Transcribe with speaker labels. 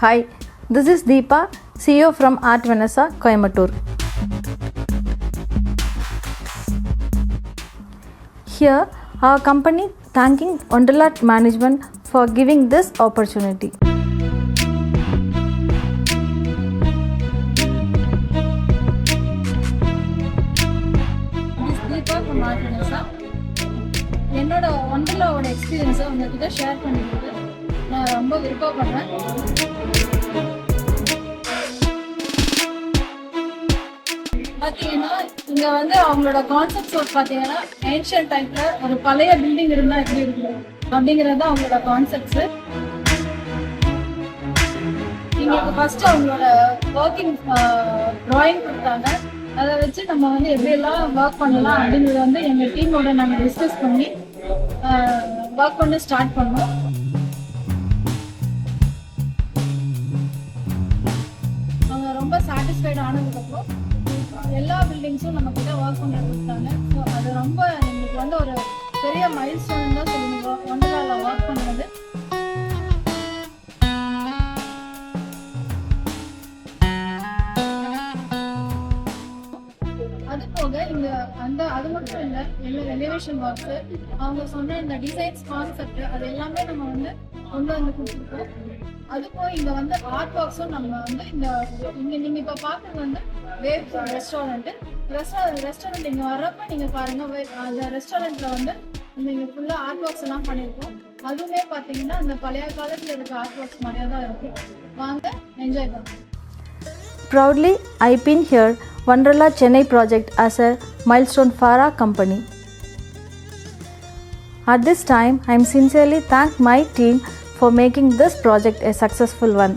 Speaker 1: Hi, this is Deepa, CEO from Art Vanessa, Coimbatore. Here, our company thanking Wonderland Management for giving this opportunity.
Speaker 2: This Deepa from Art Vanessa. என்னோட ஒண்டர்லாவோட எக்ஸ்பீரியன்ஸை உங்ககிட்ட share பண்ணிக்கிறது நான் ரொம்ப விருப்பப்படுறேன். பார்த்தீங்கன்னா இங்கே அவங்களோட கான்செப்ட்ஸ் பார்த்தீங்கன்னா ஏன்ஷியன்ட் டைப்பில் ஒரு பழைய பில்டிங் இருந்தால் எப்படி இருக்கும் அப்படிங்கிறது தான் அவங்களோட கான்செப்ட்ஸு. எங்களுக்கு ஃபஸ்ட்டு அவங்களோட ஒர்க்கிங் ட்ராயிங் கொடுத்தாங்க. அதை வச்சு நம்ம எப்படியெல்லாம் ஒர்க் பண்ணலாம் அப்படிங்கிறத எங்கள் டீமோட நாங்கள் டிஸ்கஸ் பண்ணி ஒர்க் பண்ண ஸ்டார்ட் பண்ணோம். அவங்க ரொம்ப சாட்டிஸ்ஃபைட் ஆனதுக்கப்புறம் எல்லா பில்டிங்ஸும் நம்ம கிட்ட ஒர்க் பண்ண கொடுத்தாங்க. ஸோ அது ரொம்ப எங்களுக்கு ஒரு பெரிய மைல் ஸ்டோன் தான் சொல்லுங்க ஒண்டர்லாவில் ஒர்க் பண்ணுறது. அது போக இங்க அது மட்டும் இல்லை, எங்களோட எலிவேஷன் ஒர்க்ஸு அவங்க சொன்ன இந்த டிசைன்ஸ் கான்செப்ட் அது எல்லாமே நம்ம கொண்டு கொடுத்துருக்கோம். அது போக இங்க ஆர்ட் ஒர்க்ஸும் நம்ம இங்க நீங்க இப்ப பாக்குறது வேவ் ரெஸ்டாரண்ட் இங்க வர்றப்ப நீங்க பாருங்க, அந்த ரெஸ்டாரண்ட்ல நீங்க ஃபுல்லா ஆர்ட் ஒர்க்ஸ் எல்லாம் பண்ணிருக்கோம். அதுவுமே பாத்தீங்கன்னா அந்த பழைய காலத்துல இருக்க ஆர்ட் ஒர்க்ஸ் மாதிரியா தான் இருக்கு. வாங்க என்ஜாய் பண்ணுங்க.
Speaker 1: Proudly, I pin here Wonderla Chennai project as a milestone for our company. At this time, I am sincerely thank my team for making this project a successful one.